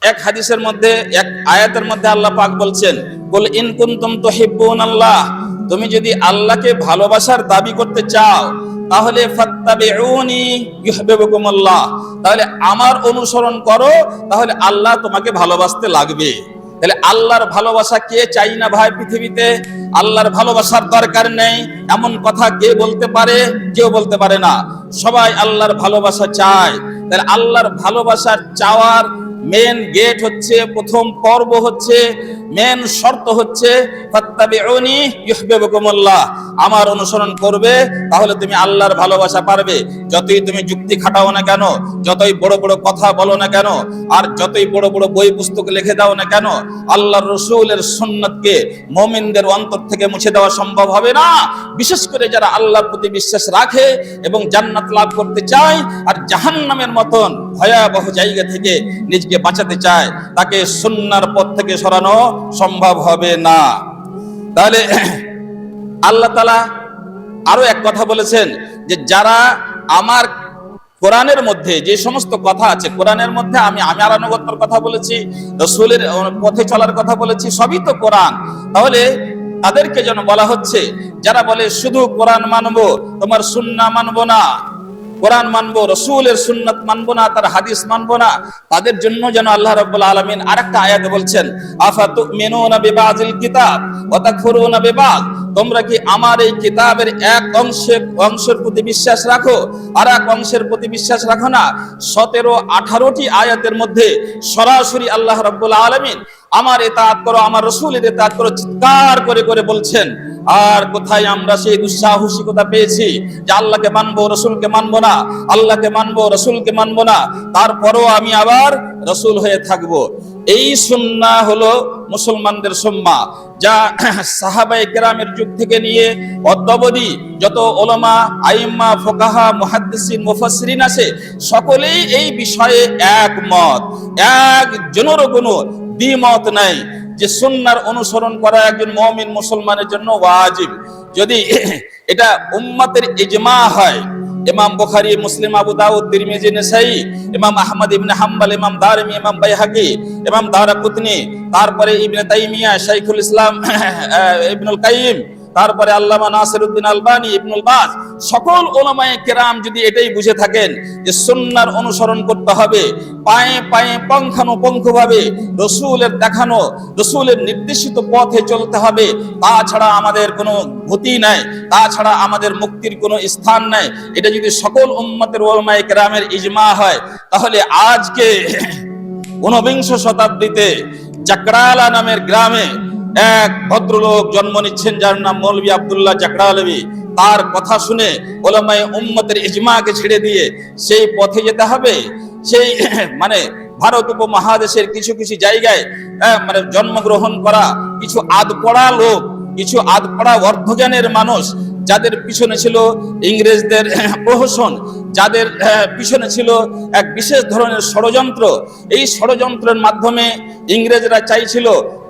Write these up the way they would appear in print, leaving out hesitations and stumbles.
এক হাদিসের মধ্যে, এক আয়াতের মধ্যে আল্লাহ পাক বলছেন, কুল ইন কুনতুম তুহিব্বুনাল্লাহ, তুমি যদি আল্লাহকে ভালোবাসার দাবি করতে চাও তাহলে ফাত্তাবিউনি ইউহিব্বুকুমুল্লাহ, তাহলে আমার অনুসরণ করো, তাহলে আল্লাহ তোমাকে ভালোবাসতে লাগবে। তাহলে আল্লাহর ভালোবাসা কে চাই না ভাই পৃথিবীতে? আল্লাহর ভালোবাসার দরকার নেই এমন কথা কে বলতে পারে? কেউ বলতে পারে না। সবাই আল্লাহর ভালোবাসা চায়। তাহলে আল্লাহর ভালোবাসার চাওয়ার মেন গেট হচ্ছে, প্রথম পর্ব হচ্ছে, মেন শর্ত হচ্ছে ফাত্তাবিউনি ইউহিব্বুকুমুল্লাহ, আমার অনুসরণ করবে, তাহলে তুমি আল্লাহর ভালোবাসা পারবে। যতই তুমি যুক্তি খাটাও না কেন, যতই বড় বড় কথা বলো না কেন, আর যতই বড় বড় বই পুস্তক লিখে দাও না কেন, আল্লাহর রাসূলের সুন্নাতকে মুমিনদের অন্তর থেকে মুছে দেওয়া সম্ভব হবে না। বিশেষ করে যারা আল্লাহর প্রতি বিশ্বাস রাখে এবং জান্নাত লাভ করতে চায় আর জাহান্নামের মতন ভয়াবহ জায়গা থেকে নিজকে বাঁচাতে চায়, তাকে সুন্নাহর পথ থেকে সরানো সম্ভব হবে না। তাহলে আল্লাহ তাআলা আরো এক কথা বলেছেন যে যারা আমার কোরআনের মধ্যে যে সমস্ত কথা আছে, কোরআনের মধ্যে আমি আমার আনুগত্যের কথা বলেছি, রাসূলের পথে চলার কথা বলেছি, সবই তো কোরআন। তাহলে তাদেরকে যেন বলা হচ্ছে, যারা বলে শুধু কোরআন মানবো, তোমার সুন্নাহ মানবো না, কোরআন মানবো, রাসূলের সুন্নাত মানবো না, তার হাদিস মানবো না, তাদের জন্য যেন আল্লাহ রাব্বুল আলামিন আরেকটা আয়াতে বলছেন, আফাতুমিনুনা বিবাযিল কিতাব ওয়া তাকফুরুনা বিবায, তোমরা কি আমার এই কিতাবের এক অংশের প্রতি বিশ্বাস রাখো আর এক অংশের প্রতি বিশ্বাস রাখো না? 17-18টি আয়াতের মধ্যে সরাসরি আল্লাহ রাব্বুল আলামিন আমার ইতাআত করো, আমার রাসূলের ইতাআত করো চিৎকার করে করে বলছেন। আর কোথায় আমরা সেই দুঃসাহসিকতা পেয়েছি যে আল্লাহকে মানবো, রাসূলকে মানবো না, আল্লাহকে মানবো, রাসূলকে মানবো না, তারপরও আমি আবার রাসূল হয়ে থাকবো? এই সুন্নাহ হলো মুসলমানদের সুন্নাহ, যা সাহাবায়ে কেরামের যুগ থেকে নিয়ে অদ্যাবধি যত উলামা, আইম্মা, ফুকাহা, মুহাদ্দিসিন, মুফাসসিরিন আছে, সকলেই এই বিষয়ে একমত, একজনেরও কোনো দ্বিমত নাই যে সুন্নাহর অনুসরণ করা একজন মুমিন মুসলমানের জন্য ওয়াজিব। যদি এটা উম্মতের ইজমা হয়, ইমাম বুখারী, মুসলিম, আবু দাউদ, তিরমিজি, নাসাঈ, ইমাম আহমদ ইবনে হাম্বল, ইমাম দারমি, ইমাম বাইহাকি, ইমাম দারাকুতনি, তারপরে ইবনে তাইমিয়া, শাইখুল ইসলাম ইবনুল কাইয়িম, তারপরে আল্লামা নাসিরউদ্দিন আলবানী, ইবনুল বাজ, সকল উলামায়ে কেরাম যদি এটাই বুঝে থাকেন যে সুন্নাহর অনুসরণ করতে হবে, পায়ে পায়ে পঙ্খানুপঙ্খভাবে রাসূলের দেখানো, রাসূলের নির্দেশিত পথে চলতে হবে, তাছাড়া আমাদের কোনো গতি নাই, তাছাড়া আমাদের মুক্তির কোনো স্থান নাই, এটা যদি সকল উম্মতের উলামায়ে কেরামের ইজমা হয়, তাহলে আজকে 19বিংশ শতাব্দীতে জাকরালা নামের গ্রামে এক ভদ্রলোক জন্ম নিচ্ছেন, যার নাম মৌলভী আব্দুল্লাহ জাকরালভী। তার কথা শুনে উলামায়ে উম্মতের ইজমাকে ছেড়ে দিয়ে সেই পথে যেতে হবে। সেই মানে ভারত উপমহাদেশের কিছু কিছু জায়গায় মানে জন্মগ্রহণ করা কিছু আধপড়া লোক, কিছু আধপড়া অর্ধজ্ঞানের মানুষ, যাদের পিছনে ছিল ইংরেজদের প্রহসন, যাদের পিছনে ছিল এক বিশেষ ধরনের ষড়যন্ত্র। এই ষড়যন্ত্রের মাধ্যমে ইংরেজরা চাইছিল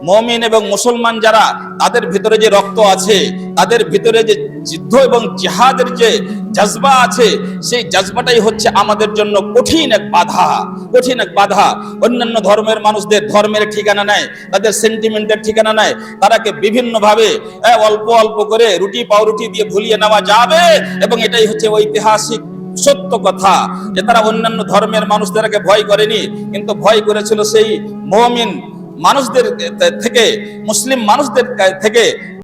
মুমিন এবং মুসলমান যারা, তাদের ভিতরে যে রক্ত আছে, তাদের ভিতরে যে যুদ্ধ এবং জিহাদের যে জজবা আছে, সেই জজবাটাই হচ্ছে আমাদের জন্য কঠিন এক বাধা, কঠিন এক বাধা। অন্যান্য ধর্মের মানুষদের ধর্মের ঠিকানা নাই, তাদের সেন্টিমেন্টের ঠিকানা নাই, তারাকে বিভিন্ন ভাবে অল্প অল্প করে রুটি পাউরুটি দিয়ে ভুলিয়ে নেওয়া যাবে, এবং এটাই হচ্ছে ঐতিহাসিক সত্য কথা যে তারা অন্যান্য ধর্মের মানুষদেরকে ভয় করেনি, কিন্তু ভয় করেছিল সেই মুমিন মানুষদের থেকে, মুসলিম মানুষদের থেকে।